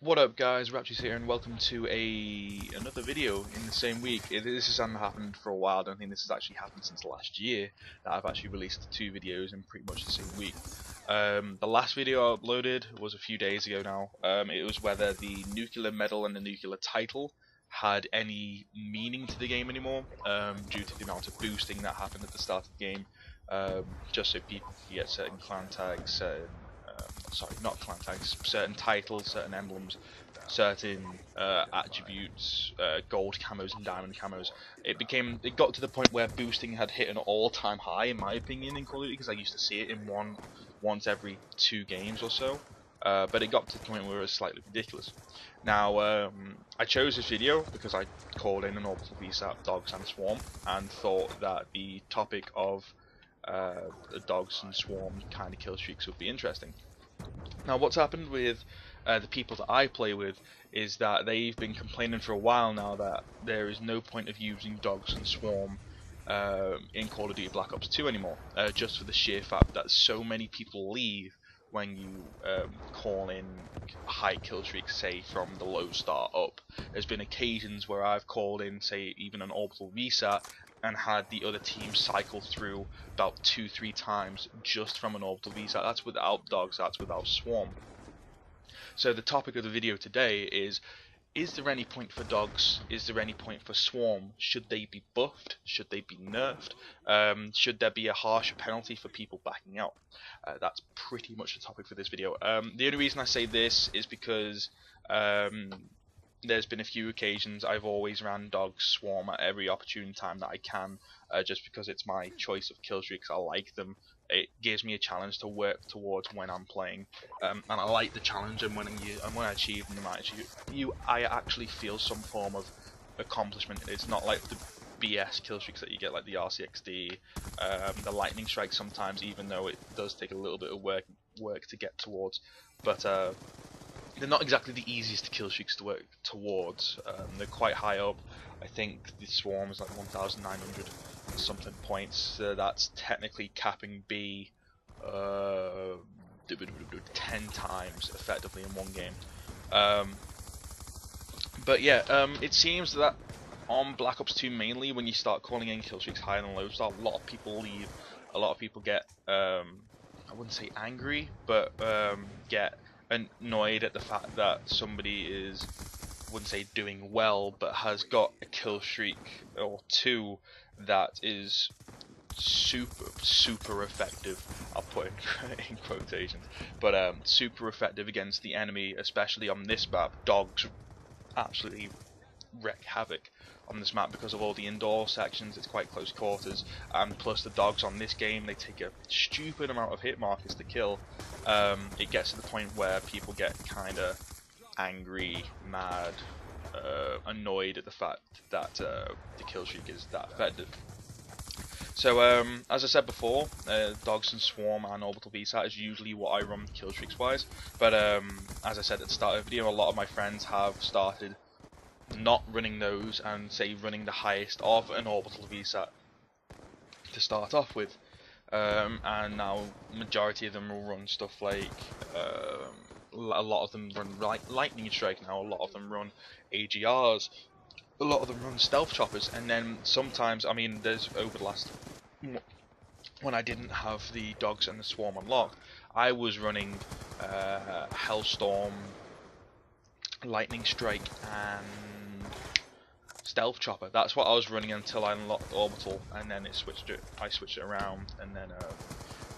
What up guys, Raptors here and welcome to another video in the same week. This hasn't happened for a while. I don't think this has actually happened since last year that I've actually released two videos in pretty much the same week. The last video I uploaded was a few days ago now. It was whether the nuclear medal and the nuclear title had any meaning to the game anymore, due to the amount of boosting that happened at the start of the game, just so people could get certain clan tags, sorry, not clan tags, certain titles, certain emblems, certain attributes, gold camos and diamond camos. It got to the point where boosting had hit an all-time high, in my opinion, in Call of Duty, because I used to see it in once every 2 games or so. But it got to the point where it was slightly ridiculous. Now, I chose this video because I called in an orbital VSAT, dogs and swarm, and thought that the topic of the dogs and swarm kind of kill streaks would be interesting. Now, what's happened with the people that I play with is that they've been complaining for a while now that there is no point of using dogs and swarm in Call of Duty Black Ops 2 anymore, just for the sheer fact that so many people leave when you call in high kill streaks, say from the low start up. There's been occasions where I've called in, say, even an orbital VSAT and had the other team cycle through about 2-3 times just from an orbital VSAT. That's without dogs, that's without swarm. So the topic of the video today is there any point for dogs? Is there any point for swarm? Should they be buffed? Should they be nerfed? Should there be a harsher penalty for people backing out? That's pretty much the topic for this video. The only reason I say this is because there's been a few occasions I've always ran dogs swarm at every opportune time that I can, just because it's my choice of kill streaks. I like them. It gives me a challenge to work towards when I'm playing, and I like the challenge. And when I achieve them, I actually feel some form of accomplishment. It's not like the BS kill streaks that you get, like the RCXD, the lightning strike sometimes, even though it does take a little bit of work to get towards. But they're not exactly the easiest kill streaks to work towards. They're quite high up. I think the swarm is like 1,900 something points. That's technically capping B 10 times effectively in one game. But yeah, it seems that on Black Ops 2 mainly, when you start calling in kill streaks higher than low start, a lot of people leave. A lot of people get, I wouldn't say angry, but get annoyed at the fact that somebody is, I wouldn't say doing well, but has got a kill streak or two that is super effective. I'll put in quotations, but super effective against the enemy, especially on this map. Dogs absolutely wreak havoc on this map because of all the indoor sections. It's quite close quarters, and plus the dogs on this game, they take a stupid amount of hit markers to kill. It gets to the point where people get kind of angry, mad, annoyed at the fact that the kill streak is that effective. So as I said before, dogs and swarm and orbital VSAT is usually what I run kill streaks wise, but as I said at the start of the video, a lot of my friends have started not running those and say running the highest of an orbital VSAT to start off with, and now majority of them will run stuff like a lot of them run lightning strike now, a lot of them run AGRs, a lot of them run stealth choppers, and then sometimes, I mean, there's over the last, when I didn't have the dogs and the swarm unlocked, I was running Hellstorm, lightning strike and stealth chopper. That's what I was running until I unlocked orbital, and then I switched it around, and then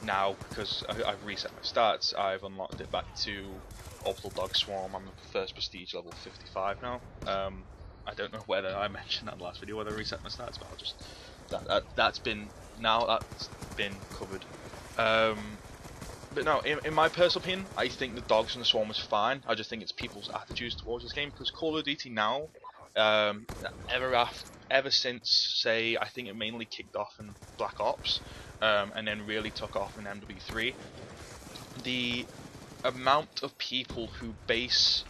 now, because I've reset my stats, I've unlocked it back to orbital dog swarm. I'm first prestige level 55 now. I don't know whether I mentioned that in the last video, whether I reset my stats, but I'll just that's been covered. But no, in my personal opinion, I think the dogs and the swarm is fine. I just think it's people's attitudes towards this game, because Call of Duty now, ever since, say, I think it mainly kicked off in Black Ops, and then really took off in MW3, the amount of people who base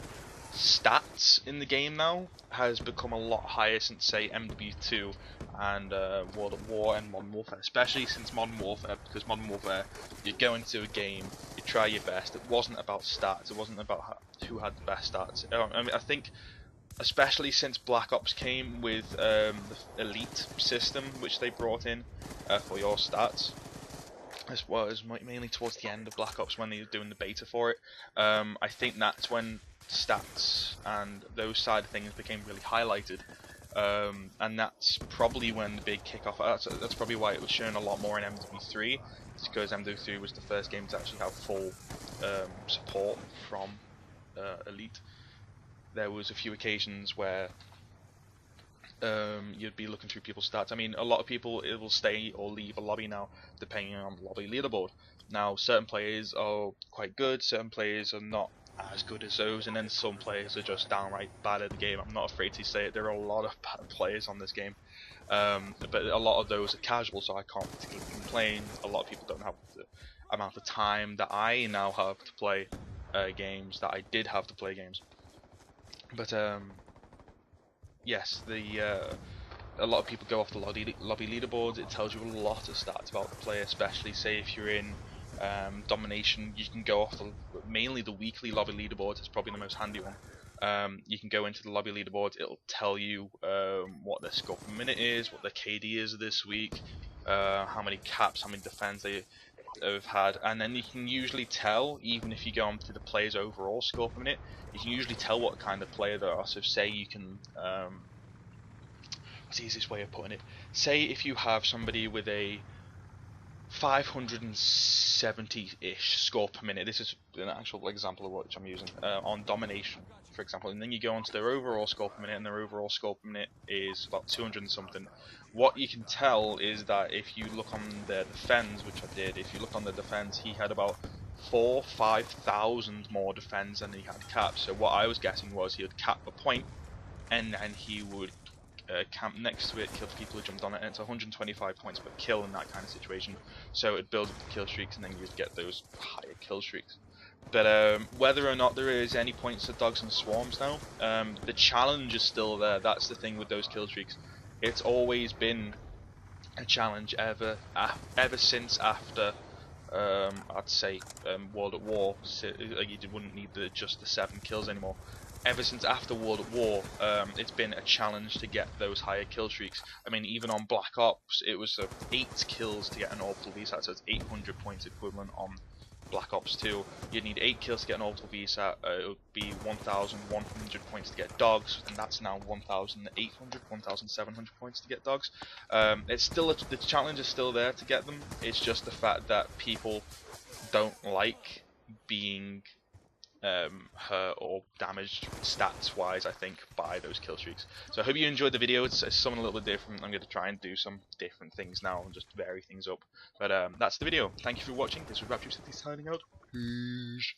stats in the game now has become a lot higher since, say, MW2 and World at War and Modern Warfare, especially since Modern Warfare, because Modern Warfare, you go into a game, you try your best. It wasn't about stats, it wasn't about who had the best stats. I mean, I think especially since Black Ops came with the elite system, which they brought in for your stats, as well as mainly towards the end of Black Ops when they were doing the beta for it. I think that's when stats and those side of things became really highlighted, and that's probably when the big kickoff. That's probably why it was shown a lot more in MW3. It's because MW3 was the first game to actually have full support from Elite. There was a few occasions where you'd be looking through people's stats. I mean, a lot of people, it will stay or leave a lobby now depending on the lobby leaderboard. Now, certain players are quite good, certain players are not as good as those, and then some players are just downright bad at the game. I'm not afraid to say it, there are a lot of bad players on this game, but a lot of those are casual, so I can't particularly complain. A lot of people don't have the amount of time that I now have to play games, that I did have to play games. But yes, a lot of people go off the lobby leaderboards. It tells you a lot of stats about the player, especially say if you're in domination. You can go off mainly the weekly lobby leaderboard. It's probably the most handy one. You can go into the lobby leaderboard. It'll tell you what their score per minute is, what their KD is this week, how many caps, how many defense they have had, and then you can usually tell, even if you go on to the player's overall score per minute, you can usually tell what kind of player they are. So say you can, what's the easiest way of putting it? Say if you have somebody with a 570-ish score per minute, this is an actual example of what I'm using, on domination, for example, and then you go onto their overall score per minute, and their overall score per minute is about 200 and something. What you can tell is that if you look on their defense, which I did, if you look on the defense, he had about 4,000-5,000 more defense than he had caps. So what I was guessing was he would cap a point, and then he would camp next to it, kill the people who jumped on it, and it's 125 points per kill in that kind of situation. So it builds up the kill streaks, and then you'd get those higher kill streaks. But whether or not there is any points to dogs and swarms now, the challenge is still there. That's the thing with those kill streaks. It's always been a challenge ever since after I'd say World at War. So you wouldn't need just the 7 kills anymore. Ever since after World at War, it's been a challenge to get those higher kill streaks. I mean, even on Black Ops, it was 8 kills to get an orbital VSAT, so it's 800 points equivalent on Black Ops 2. You'd need 8 kills to get an orbital VSAT. It would be 1,100 points to get dogs, and that's now 1,800, 1,700 points to get dogs. It's still the challenge is still there to get them. It's just the fact that people don't like being hurt or damaged stats wise, I think, by those kill streaks. So I hope you enjoyed the video. It's something a little bit different. I'm going to try and do some different things now and just vary things up. But that's the video. Thank you for watching. This was Rapture City signing out. Peace.